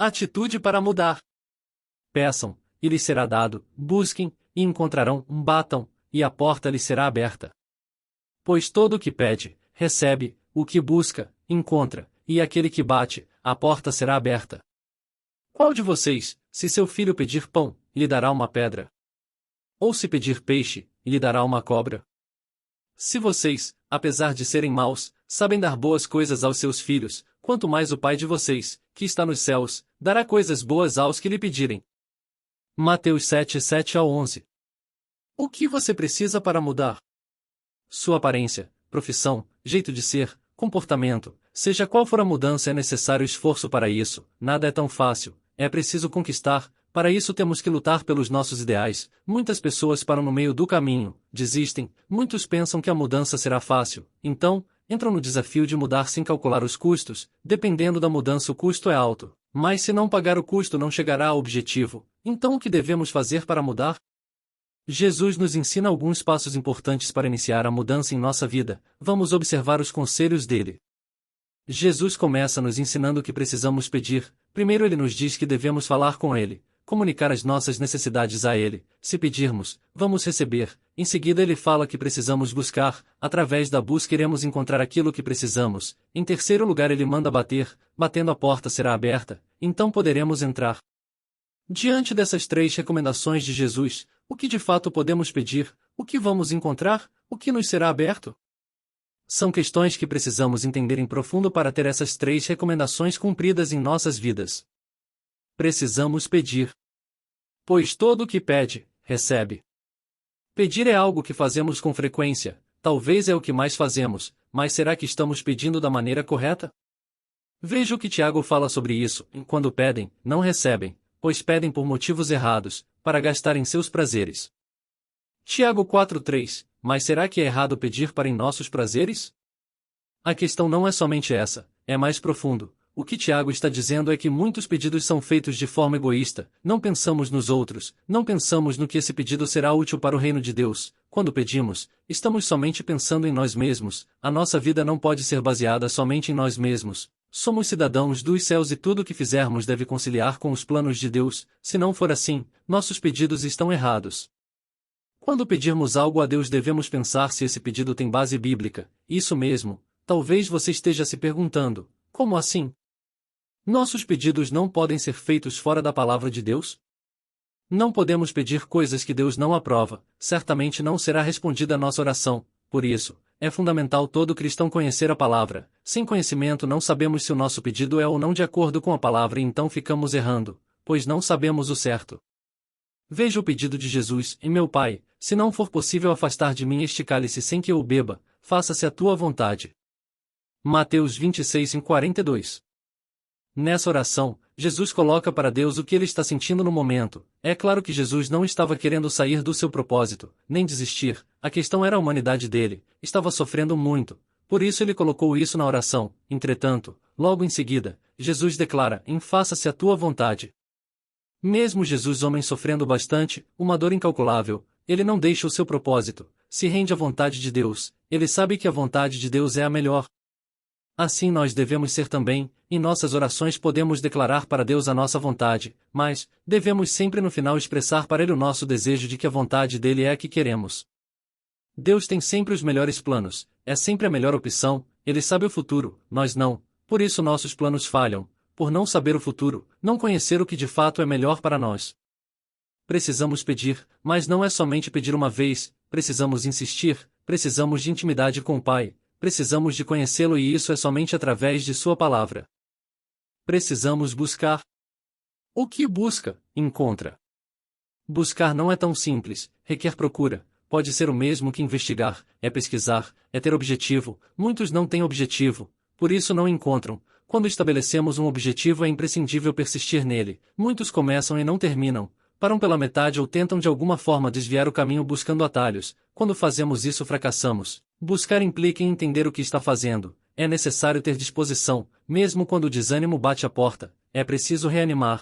Atitude para mudar. Peçam, e lhes será dado, busquem, e encontrarão, batam, e a porta lhes será aberta. Pois todo o que pede, recebe, o que busca, encontra, e aquele que bate, a porta será aberta. Qual de vocês, se seu filho pedir pão, lhe dará uma pedra? Ou se pedir peixe, lhe dará uma cobra? Se vocês, apesar de serem maus, sabem dar boas coisas aos seus filhos, quanto mais o Pai de vocês, que está nos céus, dará coisas boas aos que lhe pedirem. Mateus 7, 7-11. O que você precisa para mudar? Sua aparência, profissão, jeito de ser, comportamento, seja qual for a mudança, é necessário esforço para isso, nada é tão fácil, é preciso conquistar, para isso temos que lutar pelos nossos ideais. Muitas pessoas param no meio do caminho, desistem, muitos pensam que a mudança será fácil, então, entram no desafio de mudar sem calcular os custos. Dependendo da mudança o custo é alto, mas se não pagar o custo não chegará ao objetivo. Então o que devemos fazer para mudar? Jesus nos ensina alguns passos importantes para iniciar a mudança em nossa vida. Vamos observar os conselhos dele. Jesus começa nos ensinando que precisamos pedir. Primeiro ele nos diz que devemos falar com ele, comunicar as nossas necessidades a ele. Se pedirmos, vamos receber. Em seguida ele fala que precisamos buscar, através da busca iremos encontrar aquilo que precisamos. Em terceiro lugar ele manda bater, batendo a porta será aberta, então poderemos entrar. Diante dessas três recomendações de Jesus, o que de fato podemos pedir, o que vamos encontrar, o que nos será aberto? São questões que precisamos entender em profundo para ter essas três recomendações cumpridas em nossas vidas. Precisamos pedir. Pois todo o que pede, recebe. Pedir é algo que fazemos com frequência, talvez é o que mais fazemos, mas será que estamos pedindo da maneira correta? Veja o que Tiago fala sobre isso. Quando pedem, não recebem, pois pedem por motivos errados, para gastar em seus prazeres. Tiago 4:3. Mas será que é errado pedir para em nossos prazeres? A questão não é somente essa, é mais profundo. O que Tiago está dizendo é que muitos pedidos são feitos de forma egoísta, não pensamos nos outros, não pensamos no que esse pedido será útil para o reino de Deus. Quando pedimos, estamos somente pensando em nós mesmos. A nossa vida não pode ser baseada somente em nós mesmos. Somos cidadãos dos céus e tudo o que fizermos deve conciliar com os planos de Deus. Se não for assim, nossos pedidos estão errados. Quando pedirmos algo a Deus devemos pensar se esse pedido tem base bíblica. Isso mesmo, talvez você esteja se perguntando, como assim? Nossos pedidos não podem ser feitos fora da palavra de Deus? Não podemos pedir coisas que Deus não aprova, certamente não será respondida a nossa oração. Por isso, é fundamental todo cristão conhecer a palavra. Sem conhecimento não sabemos se o nosso pedido é ou não de acordo com a palavra e então ficamos errando, pois não sabemos o certo. Veja o pedido de Jesus: e meu Pai, se não for possível afastar de mim este cálice sem que eu o beba, faça-se a tua vontade. Mateus 26:42. Nessa oração, Jesus coloca para Deus o que ele está sentindo no momento. É claro que Jesus não estava querendo sair do seu propósito, nem desistir. A questão era a humanidade dele, estava sofrendo muito. Por isso ele colocou isso na oração. Entretanto, logo em seguida, Jesus declara: faça-se a tua vontade. Mesmo Jesus, homem sofrendo bastante, uma dor incalculável, ele não deixa o seu propósito, se rende à vontade de Deus. Ele sabe que a vontade de Deus é a melhor. Assim nós devemos ser também. Em nossas orações podemos declarar para Deus a nossa vontade, mas devemos sempre no final expressar para Ele o nosso desejo de que a vontade dele é a que queremos. Deus tem sempre os melhores planos, é sempre a melhor opção. Ele sabe o futuro, nós não, por isso nossos planos falham, por não saber o futuro, não conhecer o que de fato é melhor para nós. Precisamos pedir, mas não é somente pedir uma vez, precisamos insistir, precisamos de intimidade com o Pai. Precisamos de conhecê-lo e isso é somente através de sua palavra. Precisamos buscar. O que busca, encontra. Buscar não é tão simples, requer procura, pode ser o mesmo que investigar, é pesquisar, é ter objetivo. Muitos não têm objetivo, por isso não encontram. Quando estabelecemos um objetivo é imprescindível persistir nele. Muitos começam e não terminam, param pela metade ou tentam de alguma forma desviar o caminho buscando atalhos. Quando fazemos isso fracassamos. Buscar implica em entender o que está fazendo. É necessário ter disposição, mesmo quando o desânimo bate a porta. É preciso reanimar.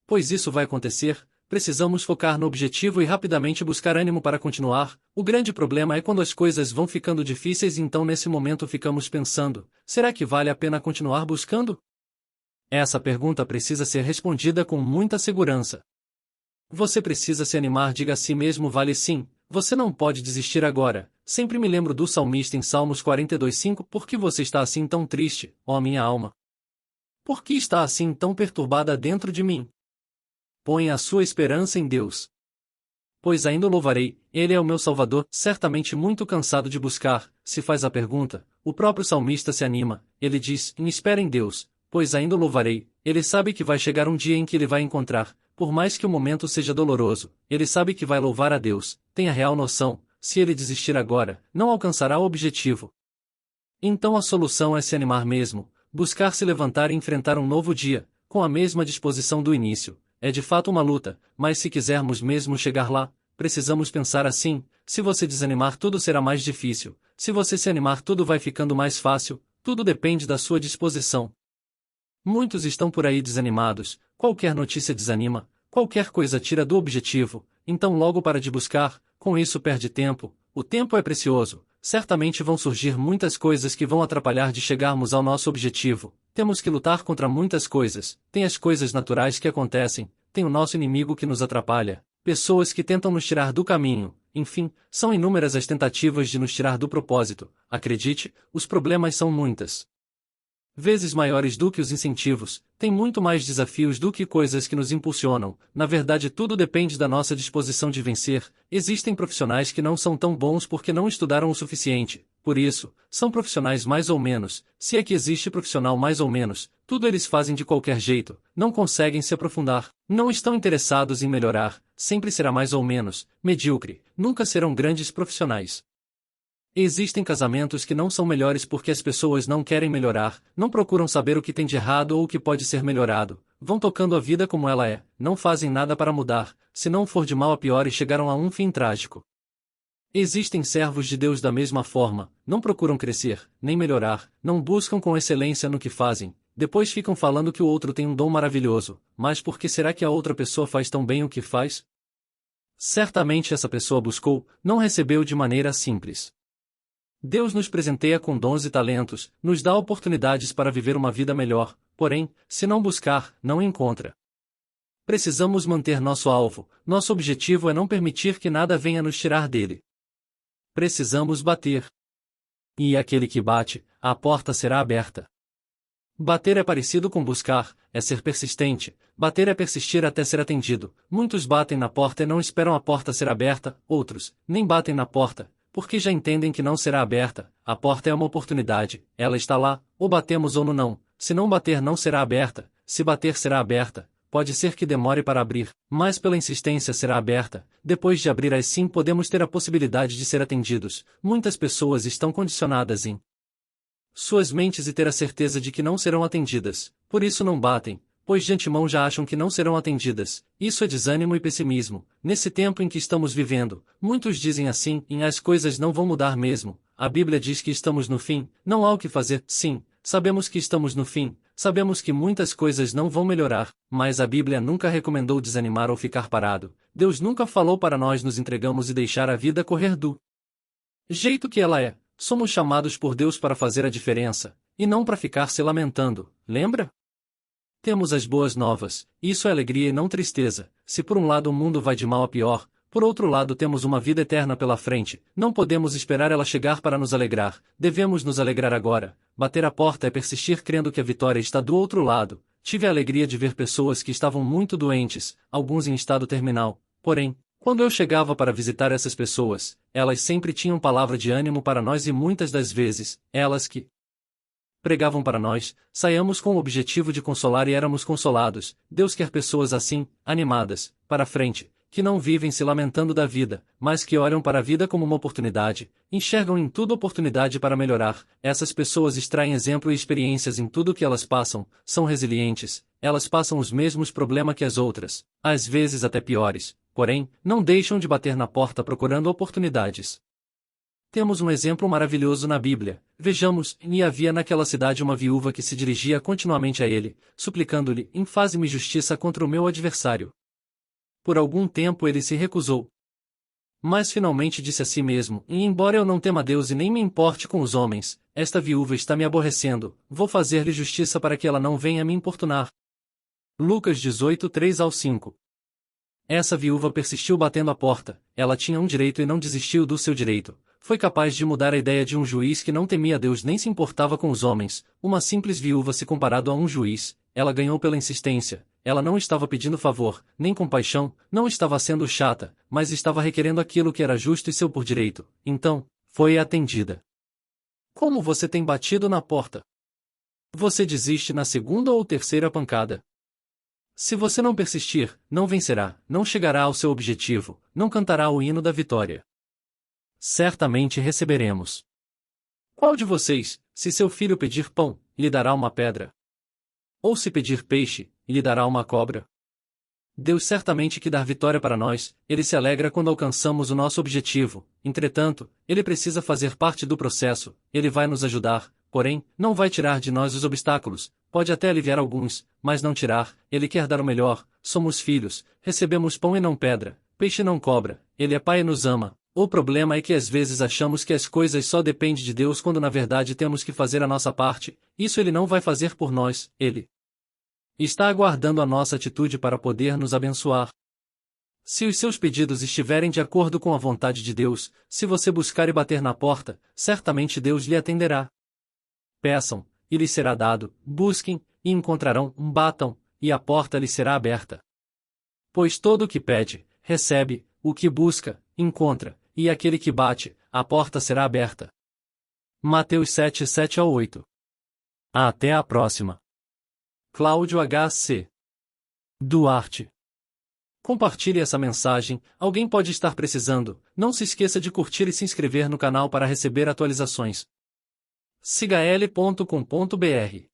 Pois isso vai acontecer, precisamos focar no objetivo e rapidamente buscar ânimo para continuar. O grande problema é quando as coisas vão ficando difíceis e então nesse momento ficamos pensando: será que vale a pena continuar buscando? Essa pergunta precisa ser respondida com muita segurança. Você precisa se animar, diga a si mesmo: vale sim, você não pode desistir agora. Sempre me lembro do salmista em Salmos 42:5: por que você está assim tão triste, ó minha alma? Por que está assim tão perturbada dentro de mim? Ponha a sua esperança em Deus. Pois ainda o louvarei, Ele é o meu Salvador. Certamente muito cansado de buscar, se faz a pergunta, o próprio salmista se anima, ele diz: espera em Deus, pois ainda o louvarei. Ele sabe que vai chegar um dia em que ele vai encontrar, por mais que o momento seja doloroso, ele sabe que vai louvar a Deus, tem a real noção, se ele desistir agora, não alcançará o objetivo. Então a solução é se animar mesmo, buscar se levantar e enfrentar um novo dia, com a mesma disposição do início. É de fato uma luta, mas se quisermos mesmo chegar lá, precisamos pensar assim: se você desanimar, tudo será mais difícil, se você se animar, tudo vai ficando mais fácil, tudo depende da sua disposição. Muitos estão por aí desanimados, qualquer notícia desanima, qualquer coisa tira do objetivo, então logo para de buscar, com isso perde tempo, o tempo é precioso, certamente vão surgir muitas coisas que vão atrapalhar de chegarmos ao nosso objetivo, temos que lutar contra muitas coisas, tem as coisas naturais que acontecem, tem o nosso inimigo que nos atrapalha, pessoas que tentam nos tirar do caminho, enfim, são inúmeras as tentativas de nos tirar do propósito, acredite, os problemas são muitas vezes maiores do que os incentivos, tem muito mais desafios do que coisas que nos impulsionam. Na verdade, tudo depende da nossa disposição de vencer. Existem profissionais que não são tão bons porque não estudaram o suficiente, por isso, são profissionais mais ou menos, se é que existe profissional mais ou menos, tudo eles fazem de qualquer jeito, não conseguem se aprofundar, não estão interessados em melhorar, sempre será mais ou menos, medíocre, nunca serão grandes profissionais. Existem casamentos que não são melhores porque as pessoas não querem melhorar, não procuram saber o que tem de errado ou o que pode ser melhorado, vão tocando a vida como ela é, não fazem nada para mudar, se não for de mal a pior e chegaram a um fim trágico. Existem servos de Deus da mesma forma, não procuram crescer, nem melhorar, não buscam com excelência no que fazem, depois ficam falando que o outro tem um dom maravilhoso, mas por que será que a outra pessoa faz tão bem o que faz? Certamente essa pessoa buscou, não recebeu de maneira simples. Deus nos presenteia com dons e talentos, nos dá oportunidades para viver uma vida melhor, porém, se não buscar, não encontra. Precisamos manter nosso alvo, nosso objetivo é não permitir que nada venha nos tirar dele. Precisamos bater. E aquele que bate, a porta será aberta. Bater é parecido com buscar, é ser persistente, bater é persistir até ser atendido. Muitos batem na porta e não esperam a porta ser aberta, outros, nem batem na porta, porque já entendem que não será aberta. A porta é uma oportunidade, ela está lá, ou batemos ou não. Se não bater não será aberta, se bater será aberta, pode ser que demore para abrir, mas pela insistência será aberta, depois de abrir assim podemos ter a possibilidade de ser atendidos. Muitas pessoas estão condicionadas em suas mentes e ter a certeza de que não serão atendidas, por isso não batem, pois de antemão já acham que não serão atendidas. Isso é desânimo e pessimismo. Nesse tempo em que estamos vivendo, muitos dizem assim: as coisas não vão mudar mesmo. A Bíblia diz que estamos no fim, não há o que fazer. Sim, sabemos que estamos no fim, sabemos que muitas coisas não vão melhorar, mas a Bíblia nunca recomendou desanimar ou ficar parado. Deus nunca falou para nós nos entregamos e deixar a vida correr do jeito que ela é. Somos chamados por Deus para fazer a diferença, e não para ficar se lamentando, lembra? Temos as boas novas, isso é alegria e não tristeza. Se por um lado o mundo vai de mal a pior, por outro lado temos uma vida eterna pela frente, não podemos esperar ela chegar para nos alegrar, devemos nos alegrar agora. Bater a porta é persistir crendo que a vitória está do outro lado. Tive a alegria de ver pessoas que estavam muito doentes, alguns em estado terminal, porém, quando eu chegava para visitar essas pessoas, elas sempre tinham palavra de ânimo para nós e muitas das vezes, elas que pregavam para nós, saíamos com o objetivo de consolar e éramos consolados. Deus quer pessoas assim, animadas, para frente, que não vivem se lamentando da vida, mas que olham para a vida como uma oportunidade, enxergam em tudo oportunidade para melhorar. Essas pessoas extraem exemplo e experiências em tudo que elas passam, são resilientes, elas passam os mesmos problemas que as outras, às vezes até piores, porém, não deixam de bater na porta procurando oportunidades. Temos um exemplo maravilhoso na Bíblia. Vejamos, e havia naquela cidade uma viúva que se dirigia continuamente a ele, suplicando-lhe: faze-me justiça contra o meu adversário. Por algum tempo ele se recusou. Mas finalmente disse a si mesmo: embora eu não tema Deus e nem me importe com os homens, esta viúva está me aborrecendo, vou fazer-lhe justiça para que ela não venha me importunar. Lucas 18, 3-5. Essa viúva persistiu batendo a porta, ela tinha um direito e não desistiu do seu direito. Foi capaz de mudar a ideia de um juiz que não temia Deus nem se importava com os homens, uma simples viúva se comparado a um juiz, ela ganhou pela insistência, ela não estava pedindo favor, nem compaixão, não estava sendo chata, mas estava requerendo aquilo que era justo e seu por direito, então, foi atendida. Como você tem batido na porta? Você desiste na segunda ou terceira pancada. Se você não persistir, não vencerá, não chegará ao seu objetivo, não cantará o hino da vitória. Certamente receberemos. Qual de vocês, se seu filho pedir pão, lhe dará uma pedra? Ou se pedir peixe, lhe dará uma cobra? Deus certamente que dá vitória para nós, Ele se alegra quando alcançamos o nosso objetivo, entretanto, Ele precisa fazer parte do processo, Ele vai nos ajudar, porém, não vai tirar de nós os obstáculos, pode até aliviar alguns, mas não tirar, Ele quer dar o melhor, somos filhos, recebemos pão e não pedra, peixe e não cobra, Ele é Pai e nos ama. O problema é que às vezes achamos que as coisas só dependem de Deus quando na verdade temos que fazer a nossa parte, isso Ele não vai fazer por nós, Ele está aguardando a nossa atitude para poder nos abençoar. Se os seus pedidos estiverem de acordo com a vontade de Deus, se você buscar e bater na porta, certamente Deus lhe atenderá. Peçam, e lhes será dado, busquem, e encontrarão, batam, e a porta lhes será aberta. Pois todo o que pede, recebe, o que busca, encontra, e aquele que bate, a porta será aberta. Mateus 7, 7-8. Até a próxima. Cláudio H.C. Duarte. Compartilhe essa mensagem, alguém pode estar precisando. Não se esqueça de curtir e se inscrever no canal para receber atualizações. Siga l.com.br